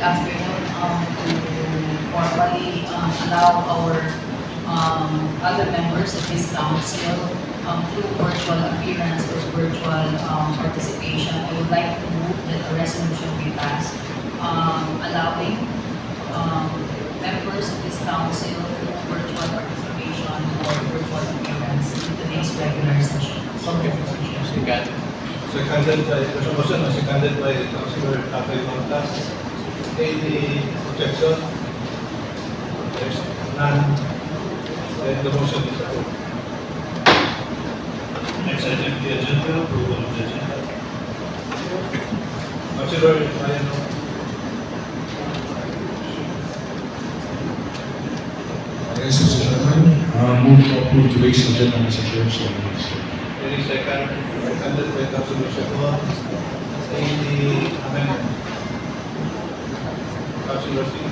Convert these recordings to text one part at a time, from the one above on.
afternoon to formally allow our other members of this council through virtual appearance or virtual participation. I would like to move that a resolution be passed allowing members of this council through virtual participation or virtual appearance in today's regular session. Okay. Seconded by Councilor Tapay Montas. Any objection? There's none. Then the motion is approved. Next item, the agenda, approval of the agenda. Councilor Ryan. Yes, Mr. Chairman. Move to approve today's agenda, Mr. Chair. Any seconded by Councilor Shekwa. Any amendment? Councilor Singh.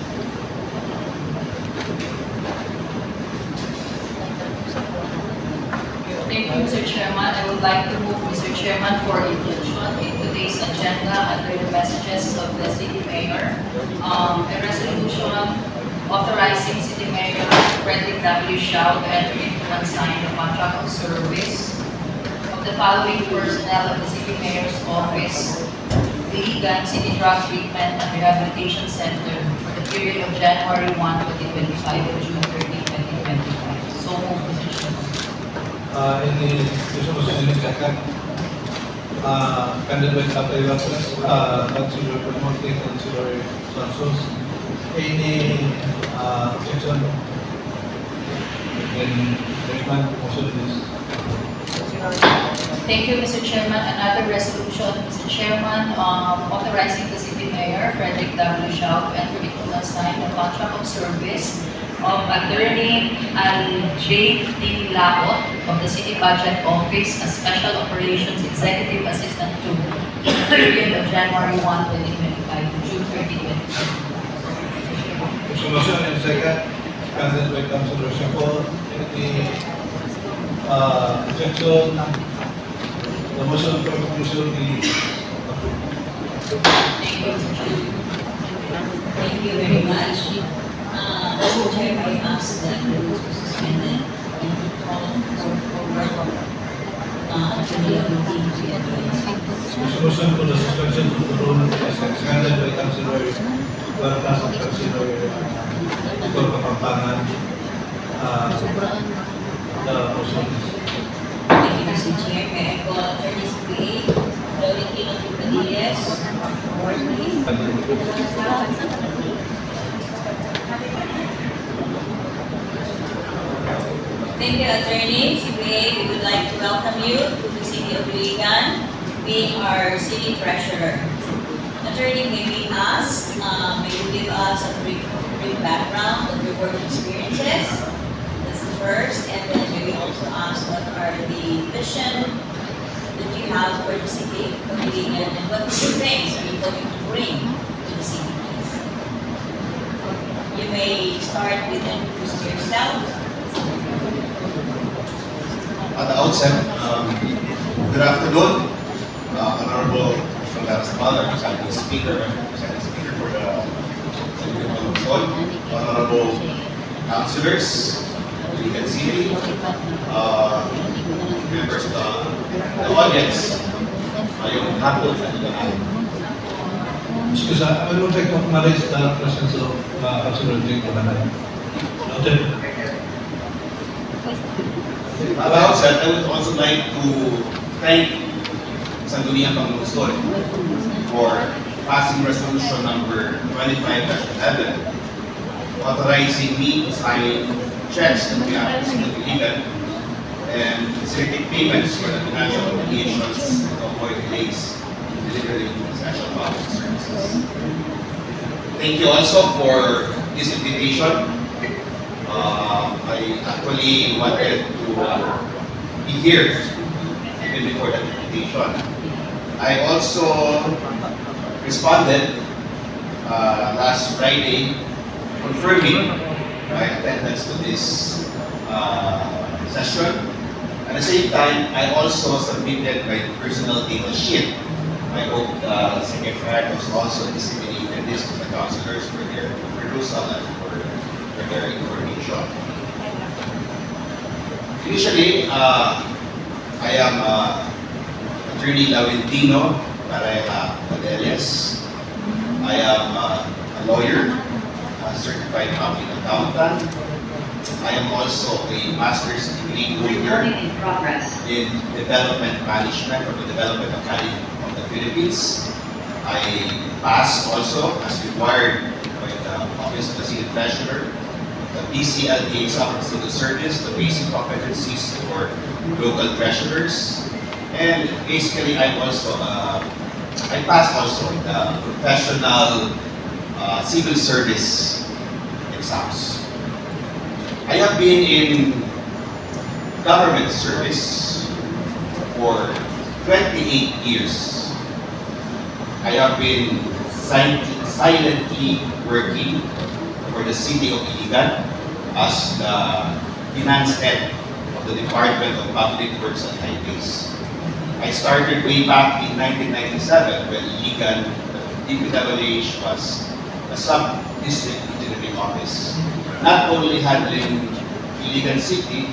Thank you, Mr. Chairman. I would like to move, Mr. Chairman, for inclusion in today's agenda under the messages of the City Mayor. A resolution authorizing City Mayor Frederick W. Shao to enter into and sign the contract of service of the following personnel of the City Mayor's Office, the Ligan City Drug Treatment and Rehabilitation Center for the period of January 1, 2025 to June 30, 2025. So move, Mr. Chairman. Any resolution in second? Seconded by Tapay Montas. Councilor Permonte, Councilor Santos. Any objection? Then next one, motion is. Thank you, Mr. Chairman. Another resolution, Mr. Chairman, authorizing the City Mayor, Frederick W. Shao, to enter into and sign the contract of service of Attorney J. D. Laot of the City Budget Office as Special Operations Executive Assistant to the period of January 1, 2025 to June 30, 2025. Motion and second. Seconded by Councilor Shekwa. Any objection? The motion for conclusion is approved. Thank you, Mr. Chairman. Thank you very much. Mr. Chair, I ask that the rules be suspended and be called for committee to advise. Resolution for the suspension of the rule is seconded by Councilor Vargas and Councilor Nicol Kapampangan. The motion is. Thank you, Mr. Chair. May I call Attorney P. Florentino Padillas for please. Thank you, Attorney CPA. We would like to welcome you to the City of Ligan, being our City Treasurer. Attorney, may we ask, may you give us a brief background of your work experiences? That's the first. And then may we also ask what are the vision that you have for the City of Ligan and what new things are you going to bring to the city? You may start with introducing yourself. At the outset, good afternoon, Honorable Mr. Sabal, Presiding Speaker for the City of Luzon, Honorable Councilors, Ligan City, members of the audience, yung hapon sa Ligan. Excuse me, I would like to acknowledge the presence of Councilor Jake Olanay. Noted. At the outset, I would also like to thank Sangguniang Panguluson for passing resolution number 25-11, authorizing me to sign checks that we have received illegal and facilitate payments for the financial obligations to avoid delays in delivering essential public services. Thank you also for this invitation. I actually wanted to be here even before that invitation. I also responded last Friday confirming my attendance to this session. At the same time, I also submitted my personal data sheet I hope the Secretariat was also disseminated this to the councilors for their perusal and for their information. Initially, I am Attorney Laurentino Pareja Padeles. I am a lawyer, a certified public accountant. I am also a master's degree holder in progress. in Development Management from the Development Academy of the Philippines. I passed also, as required by the Office of the City Treasurer, the BCLA exam for civil service, the basic competencies for local treasurers, and basically I passed also the professional civil service exams. I have been in government service for 28 years. I have been silently working for the city of Iligan as the finance head of the Department of Public Works and Highways. I started way back in 1997 when Iligan, DPWH was a sub-district engineering office, not only handling Iligan City,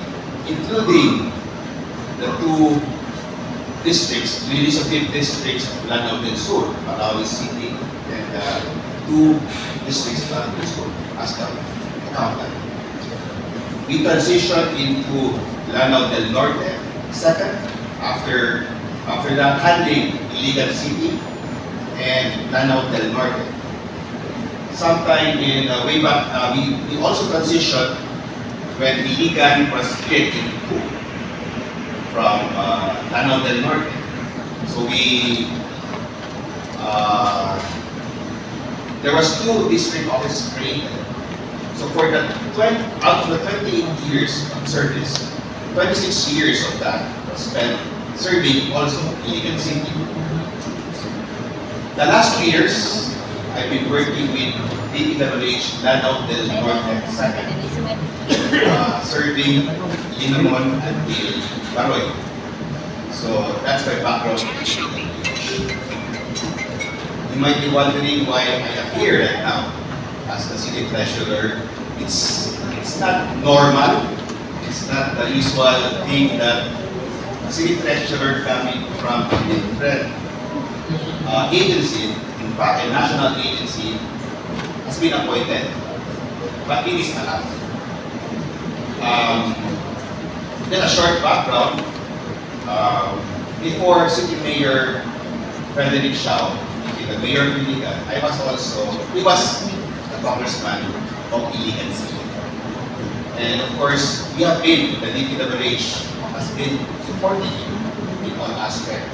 including the two districts, legislative districts of Lanao del Sur, Malawi City, and two districts of Lanao del Sur as the accountant. We transitioned into Lanao del Norte, second, after that handling Iligan City and Lanao del Norte. Sometime in way back, we also transitioned when Iligan was split in two from Lanao del Norte. So there was two district offices created. So for the out of the 28 years of service, 26 years of that was spent serving also Iligan City. The last 2 years, I've been working with DPWH Lanao del Norte second, serving Linamon until Baroy. So that's my background. You might be wondering why I am here right now as the city treasurer. It's not normal. It's not the usual thing that a city treasurer coming from a different agency, in fact a national agency, has been appointed. But it is allowed. Then a short background. Before City Mayor Frederick Shaw became the mayor of Iligan, he was a congressman of Iligan City. And of course, we have been, the DPWH has been supporting him in all aspects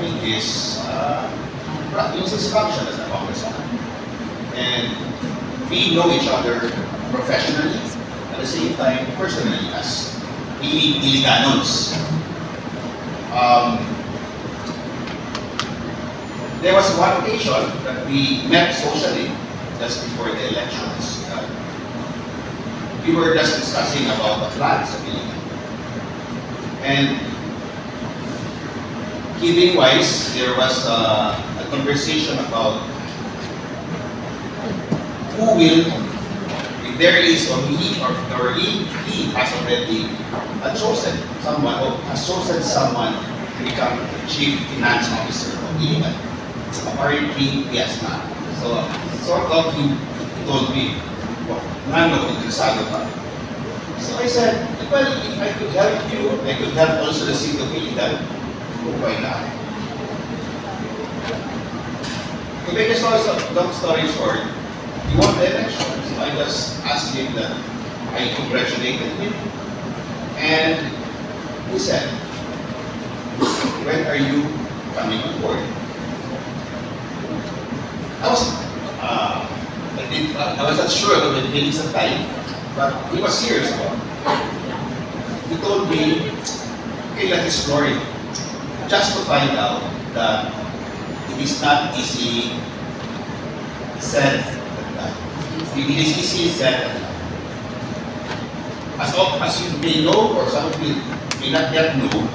in his function as a congressman. And we know each other professionally, at the same time, personally, as Iliganons. There was one occasion that we met socially just before the elections. We were just discussing about the plans of Iligan. And giving-wise, there was a conversation about who will, if there is or he has already chosen someone to become chief finance officer of Iligan. Apparently, he has not. So, sort of, he told me, Nano, interesado pa. So I said, well, if I could help you, I could help also the city of Iligan, why not? To make a long story short, he won the election. So I just asked him that I congratulated him. And he said, when are you coming on board? I was not sure of the feelings of time, but he was serious about it. He told me, okay, let's explore it. Just to find out that it is not easy said that. It is easy said that. As you may know, or some of you may not yet know,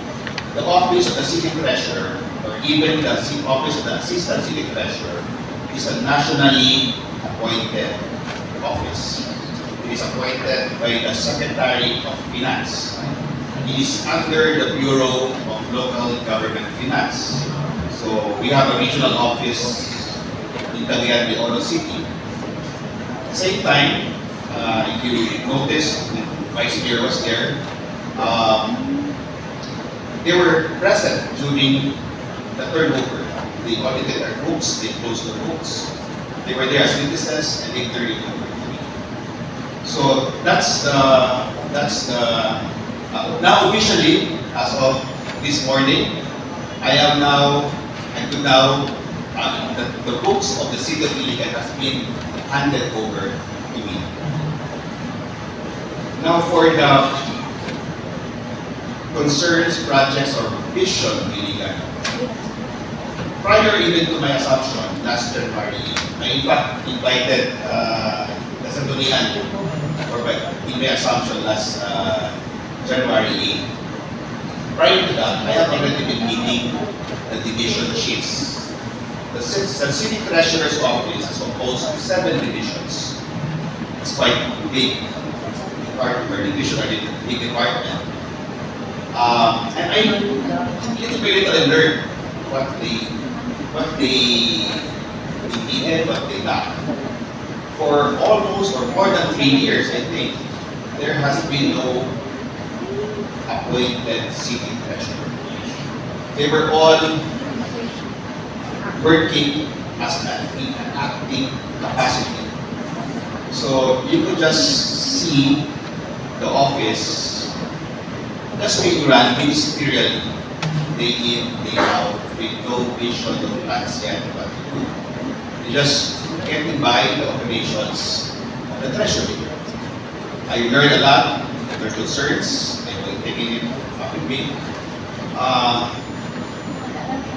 the office of the city treasurer or or even the office of the Assistant City Treasurer is a nationally appointed office. It is appointed by the Secretary of Finance. It is under the Bureau of Local Government Finance. So we have a regional office in Cagayan de Oro City. At the same time, if you notice, the Vice Mayor was there. They were present during the turnover. They audited our books, they closed the books. They were there as witnesses and they turned it over to me. So that's the now officially, as of this morning, I am now, the books of the City of Iligan has been handed over to me. Now for the concerns, projects, or vision of Iligan. Prior even to my assumption last January, I in fact invited the Sangguniang, or in my assumption last January 8. Prior to that, I have already been meeting the division chiefs. The City Treasurer's Office is composed of 7 divisions. It's quite big department, or division, or big department. And I little by little I learned what they needed, what they lacked. For almost or more than 3 years, I think, there has been no appointed city treasurer. They were all working as an acting capacity. So you could just see the office just being run ministerially, day in, day out, with no vision, no plans yet what to do. They just getting by the operations of the treasury. I learned a lot of their concerns. I will take it up with me.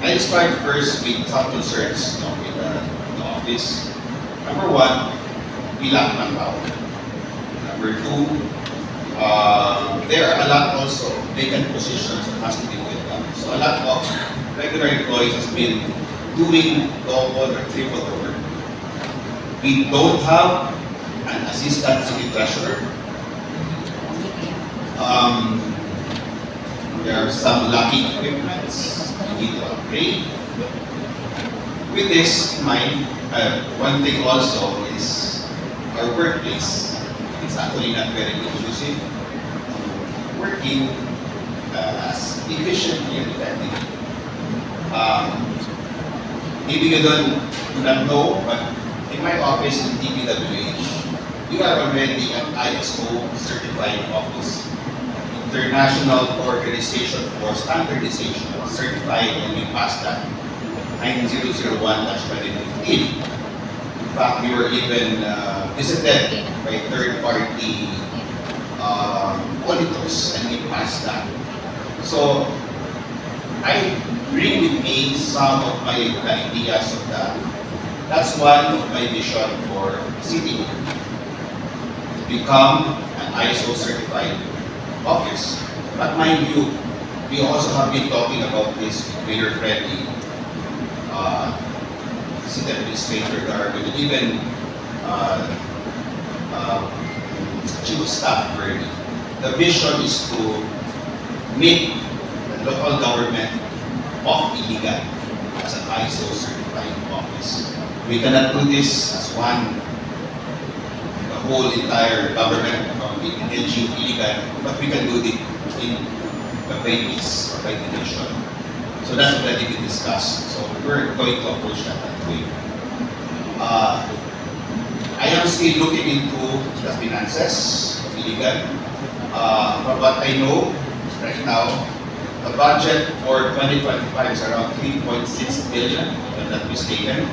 I start first with some concerns with the office. Number 1, we lack manpower. Number 2, there are a lot also vacant positions that has to be filled up. So a lot of regular employees has been doing double or triple the work. We don't have an assistant city treasurer. There are some lacking equipments we need to upgrade. With this in mind, one thing also is our workplace. It's actually not very inclusive. Working as efficiently and effectively. Maybe you do not know, but in my office in DPWH, we are already an ISO certified office. International Organization for Standardization certified, and we passed that 9001/2015. In fact, we were even visited by third-party auditors, and we passed that. So I bring with me some of my ideas of that. That's one of my vision for city to become an ISO certified office. But mind you, we also have been talking about this with Mayor Freddy, City Administrator Darwin, and even Chief of Staff Bernie. The vision is to make the local government of Iligan as an ISO certified office. We cannot do this as one, the whole entire government of the LGU Iligan, but we can do it in the babies or by division. So that's already been discussed. So we're going to approach that way. I am still looking into the finances of Iligan. From what I know right now, the budget for 2025 is around 3.6 billion, if I'm not mistaken.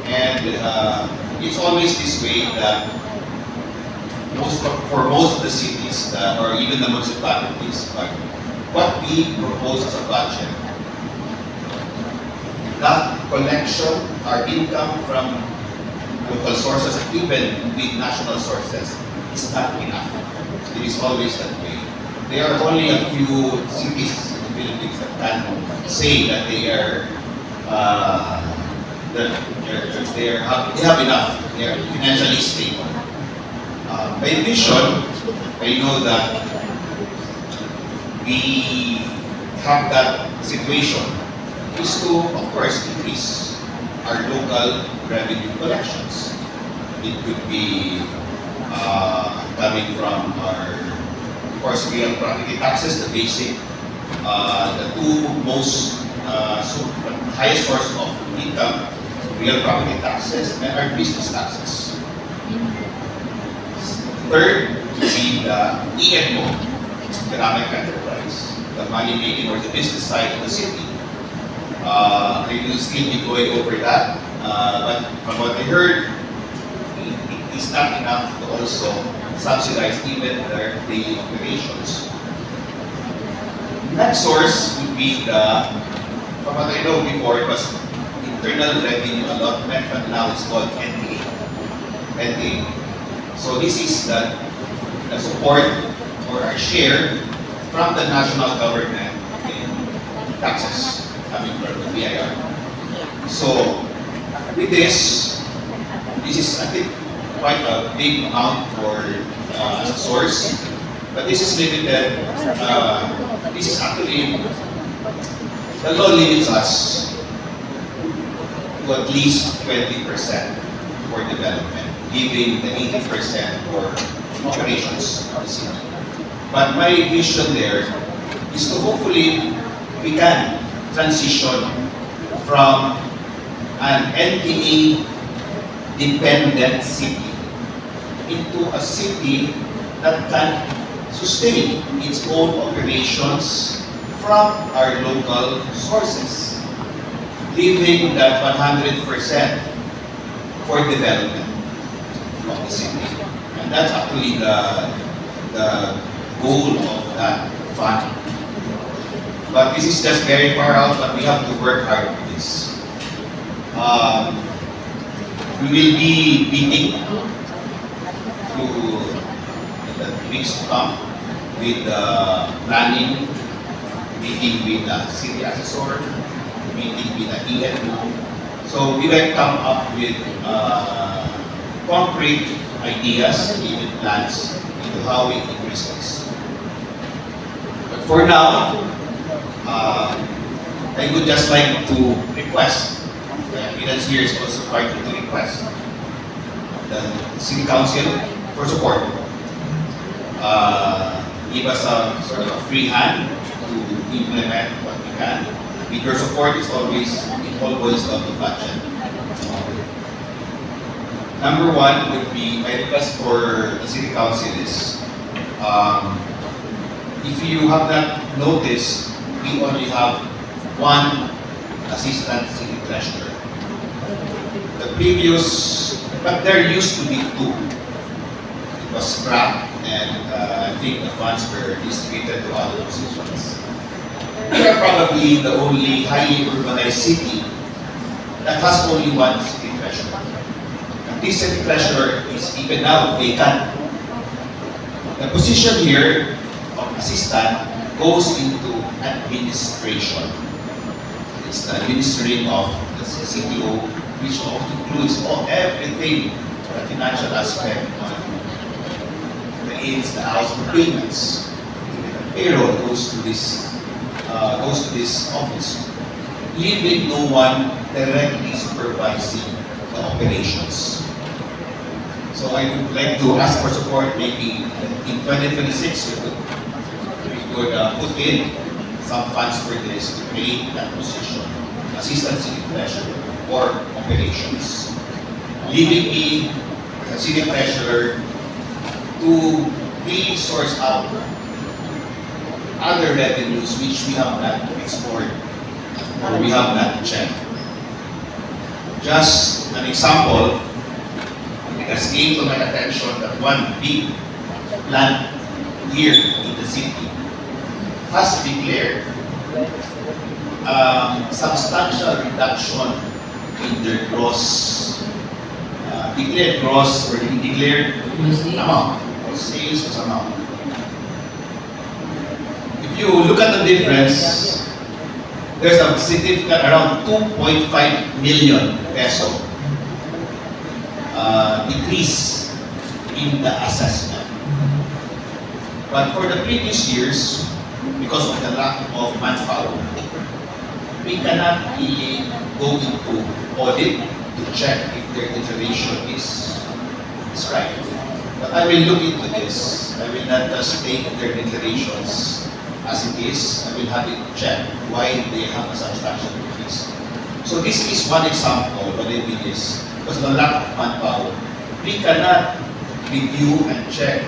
And it's always this way that for most of the cities, or even the municipalities, but what we propose as a budget, that collection, our income from local sources, even with national sources, is not enough. It is always that way. There are only a few cities in the Philippines that can say that they are they have enough, they are financially stable. By vision, I know that we have that situation is to, of course, increase our local revenue collections. It could be coming from our, of course, real property taxes, the basic, the two most highest source of income, real property taxes and our business taxes. Third, to be the EMO, economic enterprise, the money making or the business side of the city. I will still be going over that, but from what I heard, it is not enough to also subsidize even their daily operations. Next source would be the, from what I know before, it was internal revenue allotment, but now it's called NTA. NTA. So this is the support or our share from the national government in taxes coming from the BIR. So with this is I think quite a big amount for as a source, but this is limited. This is actually the law limits us to at least 20% for development, giving the 80% for operations of the city. But my vision there is to hopefully we can transition from an NTA dependent city into a city that can sustain its own operations from our local sources, leaving that 100% for development of the city. And that's actually the goal of that fund. But this is just very far out, but we have to work hard for this. We will be meeting to the weeks to come with the planning, meeting with the city assessor, meeting with the ENO. So we will come up with concrete ideas, even plans into how we increase this. But for now, I would just like to request, the financier is also part of the request, the City Council for support. Give us a sort of a free hand to implement what we can. With your support, it all boils down to budget. Number one would be, my request for the City Council is, if you have not noticed, we only have one assistant city treasurer. The previous, but there used to be two. It was scrapped and I think the funds were distributed to other positions. We are probably the only highly urbanized city that has only one city treasurer. And this city treasurer is even now vacant. The position here of assistant goes into administration. It's the administering of the CCTO, which includes everything, the financial aspect, the aids, the house, the payments. The payroll goes to this office, leaving no one directly supervising the operations. So I would like to ask for support. Maybe in 2026 we could put in some funds for this to create that position, assistant city treasurer for operations, leaving me as city treasurer to really source out other revenues which we have not explored or we have not checked. Just an example, it has came to my attention that one big plant here in the city has declared substantial reduction in their gross, declared gross or declared amount, or sales amount. If if you look at the difference, there's a significant around 2.5 million peso decrease in the assessment. But for the previous years, because of the lack of manpower, we cannot really go into audit to check if their declaration is right. But I will look into this. I will not just take their declarations as it is. I will have it checked why they have a substantial decrease. So this is one example what it is. Because of the lack of manpower, we cannot review and check.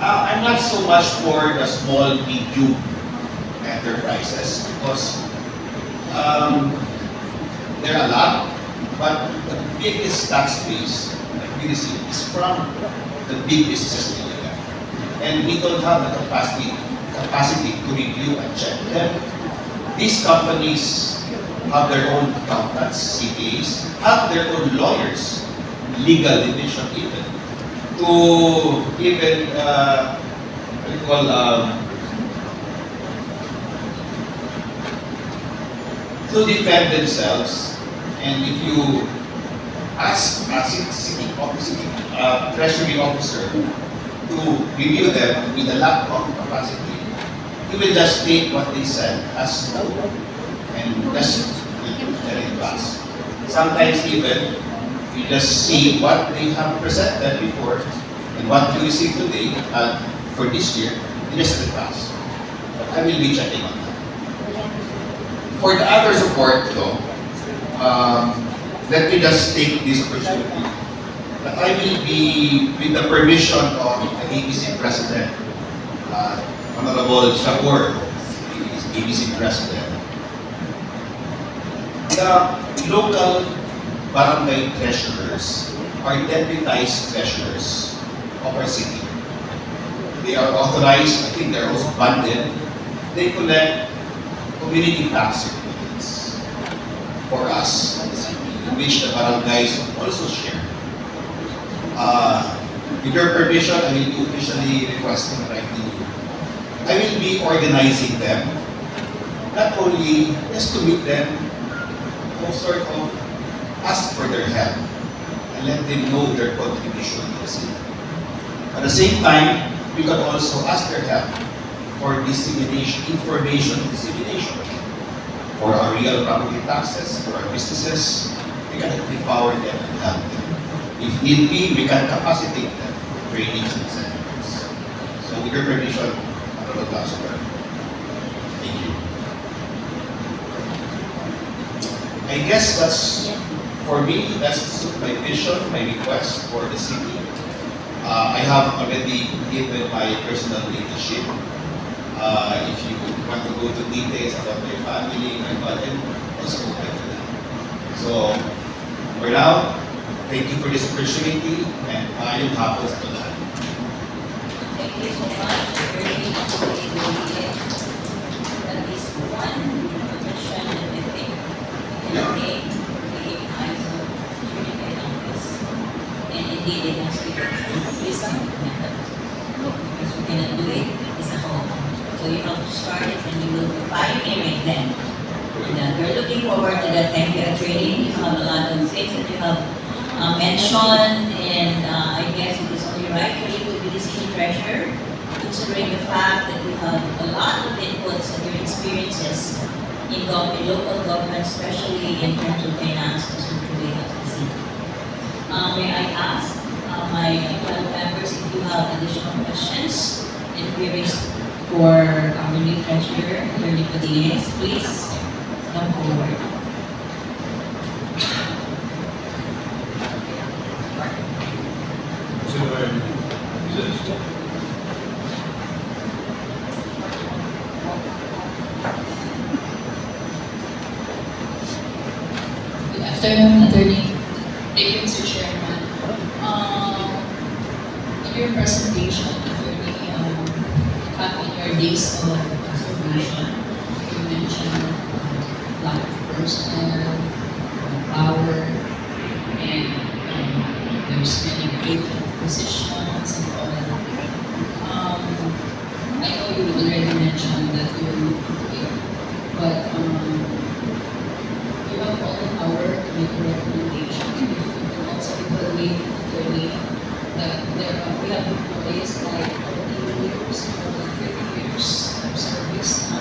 I'm not so much for the small, medium enterprises because there are a lot, but the biggest tax base that we receive is from the big businesses in Manila. And we don't have the capacity to review and check them. These companies have their own accountants, CPAs, have their own lawyers, legal division even, to even, what do you call, to defend themselves. And if you ask a treasury officer to review them with a lack of capacity, he will just take what they said as true and just let it pass. Sometimes even you just see what they have presented before and what you receive today for this year, you just let it pass. But I will be checking on that. For the other support though, let me just take this opportunity that I will be, with the permission of the ABC President, Honorable Shakur, ABC President, the local barangay treasurers are deputized treasurers of our city. They are authorized, I think they're also funded. They collect community tax certificates for us, in which the barangays also share. With your permission, I will be officially requesting right now. I will be organizing them, not only just to meet them, but sort of ask for their help and let them know their contribution to the city. At the same time, we can also ask their help for dissemination, information dissemination for our real property taxes, for our businesses. We can empower them and help them. If need be, we can capacitate them for trainings and seminars. So with your permission, Honorable Councilor, thank you. I guess that's, for me, that's my vision, my request for the city. I have already given my personal leadership. If you want to go to details about my family, my mother, also open to that. So, for now, thank you for this opportunity, and I am happy to that. Thank you so much. Very at least one question and I think in the ISO certificate office. And indeed it has to be some method. Because we cannot do it as a whole. So you have to start it and you will be pioneering them. And we're looking forward to that. Thank you, training. You have a lot of things that you have mentioned, and I guess it is only right for you to be the city treasurer, considering the fact that you have a lot of inputs and your experiences in local government, especially in terms of finance, as we truly have to see. May I ask my fellow members if you have additional questions and queries for our new treasurer, Attorney Padilla, please come forward. Good afternoon, Attorney. Thank you, Mr. Chairman. In your presentation, Attorney, in your days of observation, you mentioned lack of personnel, power, and there's many vacant positions and all that. I know you already mentioned make a recommendation. And also evaluate attorney that we have employees like 40 years or 30 years of service na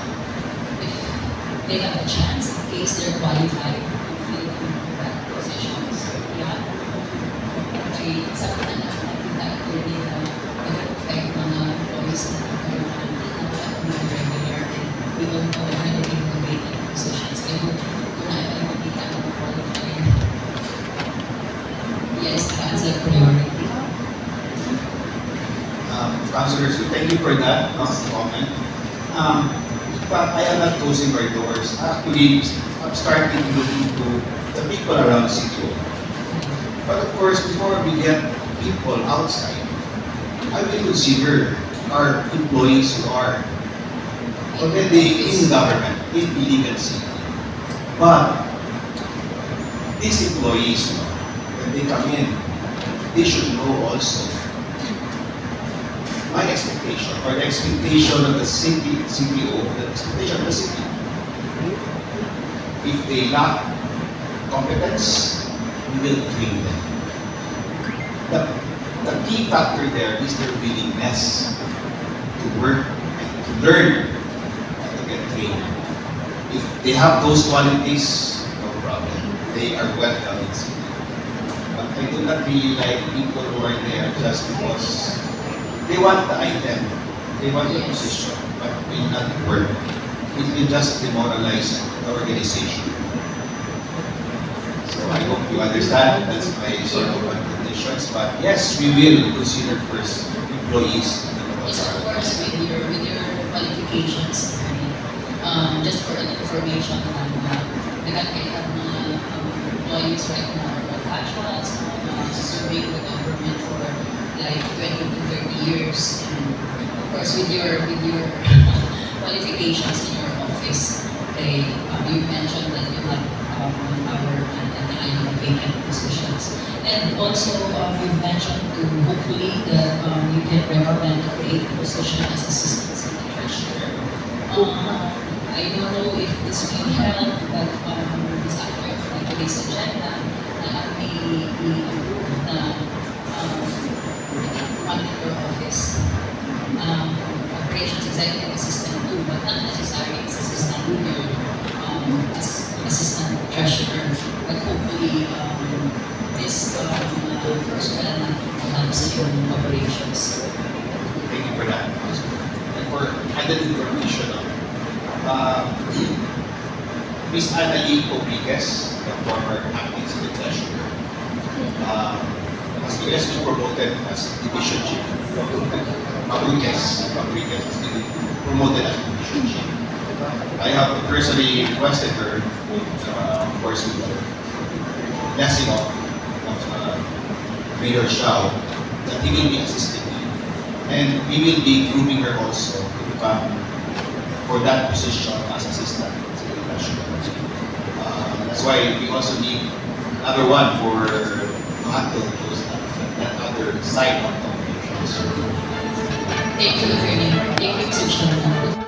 if they have a chance in case they're qualified to fill in that positions. Yeah. Kaya sa mga nakakita attorney na nag-affect mga employees na nagkaroon ng regular and we don't know how to innovate in positions. I hope kung nakakita ng qualified. Yes, that's a priority. Councilors, thank you for that comment. In fact, I am not closing my doors. Actually, I'm starting to look into the people around CTO. But of course, before we get people outside, I will consider our employees who are already in government, in the legal city. But these employees, when they come in, they should know also my expectation or the expectation of the city, CTO, the expectation of the city. If they lack competence, we will train them. The key factor there is their willingness to work and to learn and to get trained. If they have those qualities, no problem. They are welcome in city. But I do not really like people who are there just because they want the item, they want the position, but will not work. It will just demoralize the organization. So I hope you understand, that's my sort of conditions. But yes, we will consider first employees. Yes, of course, with your qualifications, attorney. Just for an information, nagkakita ng mga employees right now are casuals, serving the government for like 20 to 30 years. And of course, with your qualifications in your office, okay, you mentioned that you have 1 hour and vacant positions. And also, you mentioned to hopefully that you can recommend a create position as assistant city treasurer. I don't know if this will help, but this after today's agenda, we approved na run your office. Operations executive assistant too, but not necessarily as assistant junior, as assistant treasurer. But hopefully, this personnel helps your operations. Thank you for that. And for added information, Ms. Annalyn Enriquez, the former acting city treasurer, has been promoted as division chief. Enriquez has been promoted as division chief. I have personally requested her, of course, with the blessing of Mayor Shao, that he will be assisting me. And we will be grooming her also to become for that position as assistant city treasurer. That's why we also need another one for handle that other side of the operations. Thank you, attorney. Thank you, Mr. Chairman.